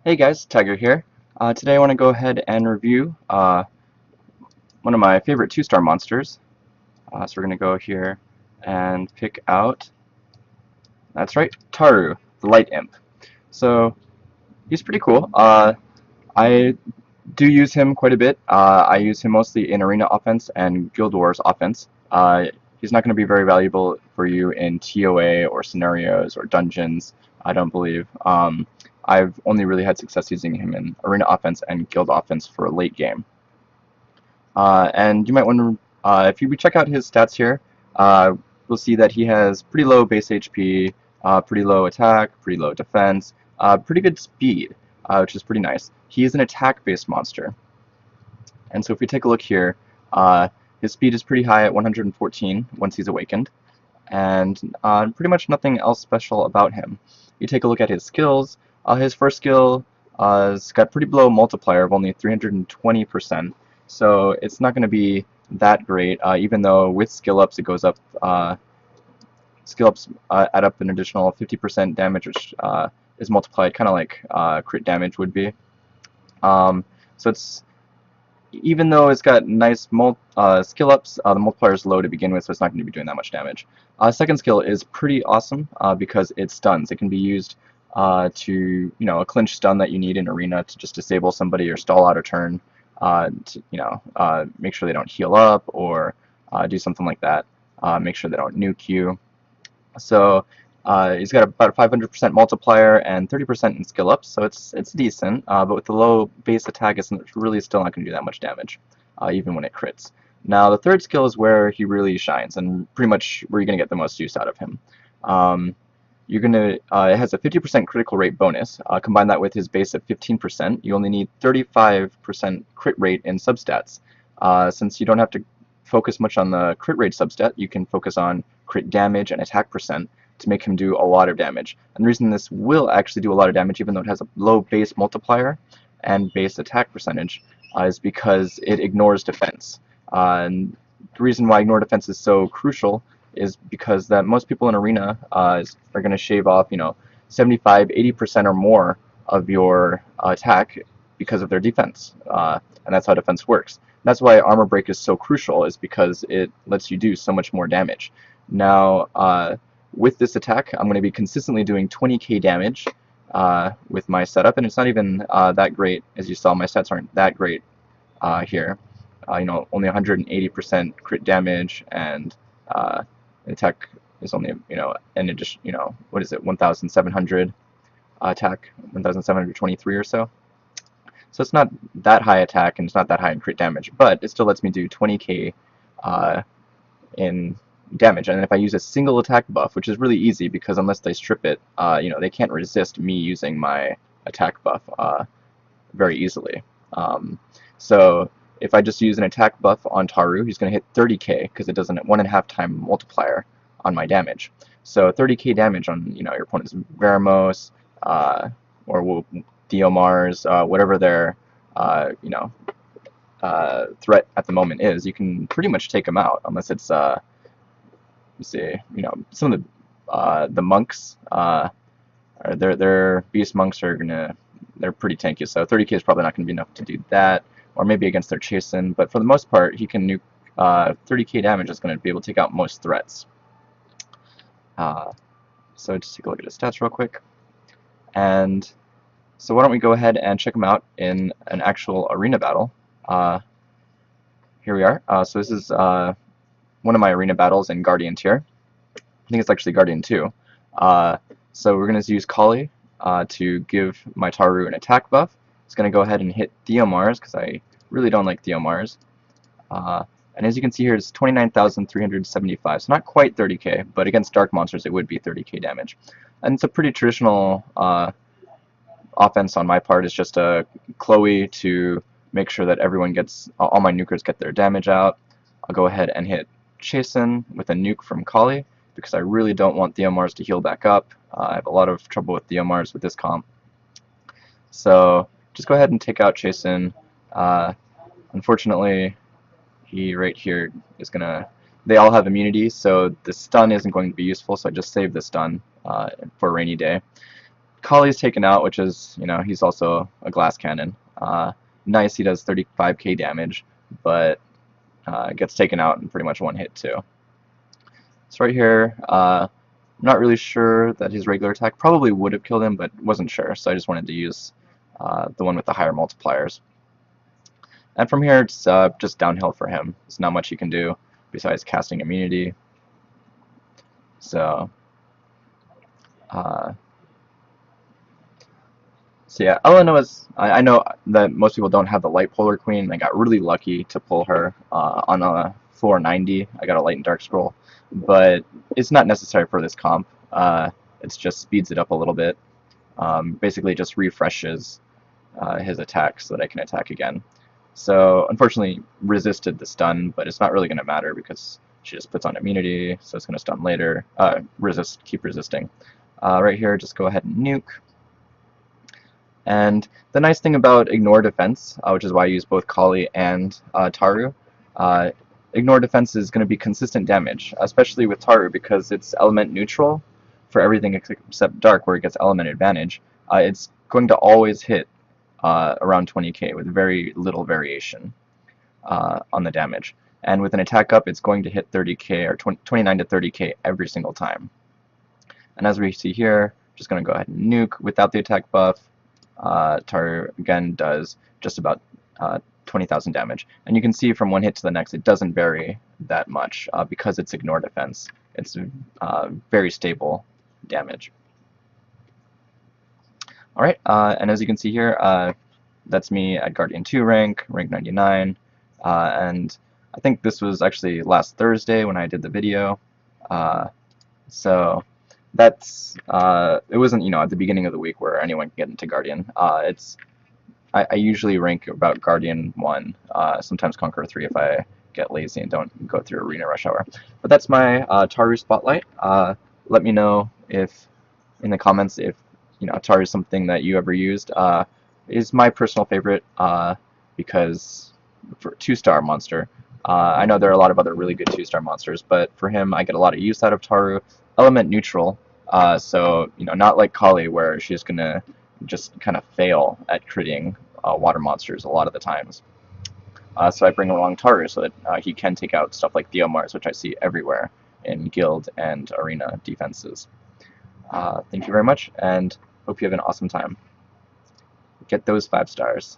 Hey guys, Tiger here. Today I want to go ahead and review one of my favorite two-star monsters. So we're going to go here and pick out, that's right, Taru, the Light Imp. So he's pretty cool. I do use him quite a bit. I use him mostly in Arena offense and Guild Wars offense. He's not going to be very valuable for you in TOA or scenarios or dungeons, I don't believe. I've only really had success using him in Arena offense and Guild offense for a late game. And you might want to, if you check out his stats here, we'll see that he has pretty low base HP, pretty low attack, pretty low defense, pretty good speed, which is pretty nice. He is an attack-based monster. And so if we take a look here, his speed is pretty high at 114 once he's awakened, and pretty much nothing else special about him. You take a look at his skills. His first skill has got pretty low multiplier of only 320%, so it's not going to be that great, even though with skill ups it goes up. Skill ups add up an additional 50% damage, which is multiplied kind of like crit damage would be. So it's even though it's got nice skill ups, the multiplier is low to begin with, so it's not going to be doing that much damage. Second skill is pretty awesome because it stuns. It can be used to, a clinch stun that you need in arena to just disable somebody or stall out a turn, make sure they don't heal up or do something like that. Make sure they don't nuke you. So he's got about a 500% multiplier and 30% in skill ups, so it's decent. But with the low base attack, it's really still not going to do that much damage, even when it crits. Now the third skill is where he really shines, and pretty much where you're going to get the most use out of him. It has a 50% critical rate bonus. Combine that with his base of 15%, you only need 35% crit rate in substats. Since you don't have to focus much on the crit rate substat, you can focus on crit damage and attack percent to make him do a lot of damage. And the reason this will actually do a lot of damage, even though it has a low base multiplier and base attack percentage, is because it ignores defense. And the reason why ignore defense is so crucial is because that most people in arena are going to shave off, 75, 80% or more of your attack because of their defense, and that's how defense works. That's why armor break is so crucial, is because it lets you do so much more damage. Now, with this attack, I'm going to be consistently doing 20k damage with my setup, and it's not even that great. As you saw, my stats aren't that great here. Only 180% crit damage, and attack is only, an addition, what is it, 1,700 attack, 1,723 or so. So it's not that high attack, and it's not that high in crit damage, but it still lets me do 20k in damage. And if I use a single attack buff, which is really easy because unless they strip it, they can't resist me using my attack buff very easily. So if I just use an attack buff on Taru, he's going to hit 30k because it does a 1.5 time multiplier on my damage. So 30k damage on your opponent's Veramos or Theomars, whatever their threat at the moment is, you can pretty much take them out unless it's let's see, some of the monks, their beast monks they're pretty tanky, so 30k is probably not going to be enough to do that, or maybe against their Chasen, but for the most part he can nuke 30k damage is going to be able to take out most threats. So just take a look at his stats real quick, and so why don't we go ahead and check him out in an actual arena battle. Here we are. So this is one of my arena battles in Guardian tier. I think it's actually Guardian 2. So we're going to use Kali to give my Taru an attack buff. It's going to go ahead and hit Theomars because I really don't like Theomars. And as you can see here, it's 29,375, so not quite 30k, but against dark monsters it would be 30k damage. And it's a pretty traditional offense on my part. Is just a Chloe to make sure that everyone gets, all my nukers get their damage out. I'll go ahead and hit Chasen with a nuke from Kali because I really don't want Theomars to heal back up. I have a lot of trouble with Theomars with this comp. So just go ahead and take out Chasen. Unfortunately, he right here is gonna, they all have immunity, so the stun isn't going to be useful, so I just save the stun for a rainy day. Kali's taken out, which is, he's also a glass cannon. Nice, he does 35k damage, but gets taken out in pretty much one hit too. So right here, I'm not really sure that his regular attack probably would have killed him, but wasn't sure, so I just wanted to use the one with the higher multipliers. And from here, it's just downhill for him. There's not much he can do besides casting immunity. So, uh, yeah, Eleanor's, I know that most people don't have the light polar queen. I got really lucky to pull her on a 490. I got a light and dark scroll, but it's not necessary for this comp. It just speeds it up a little bit. Basically, just refreshes his attack so that I can attack again. So unfortunately resisted the stun, but it's not really going to matter because she just puts on immunity, so it's going to stun later. Keep resisting. Right here, just go ahead and nuke. And the nice thing about Ignore Defense, which is why I use both Kali and Taru, Ignore Defense is going to be consistent damage, especially with Taru because it's element neutral for everything except Dark, where it gets element advantage. It's going to always hit around 20k with very little variation on the damage. And with an attack up, it's going to hit 30k or 29 to 30k every single time. And as we see here, just going to go ahead and nuke without the attack buff. Taru again does just about 20,000 damage. And you can see from one hit to the next, it doesn't vary that much because it's Ignore Defense. It's very stable damage. Alright, and as you can see here, that's me at Guardian 2 rank 99, and I think this was actually last Thursday when I did the video, so that's, it wasn't, at the beginning of the week where anyone can get into Guardian. I usually rank about Guardian 1, sometimes Conqueror 3 if I get lazy and don't go through Arena Rush Hour. But that's my Taru Spotlight. Let me know if, in the comments, if Taru is something that you ever used. Is my personal favorite because for 2-star monster. I know there are a lot of other really good 2-star monsters, but for him I get a lot of use out of Taru. Element neutral, so not like Kali where she's gonna just kind of fail at critting water monsters a lot of the times. So I bring along Taru so that he can take out stuff like Theomars, which I see everywhere in guild and arena defenses. Thank you very much, and hope you have an awesome time. Get those 5 stars.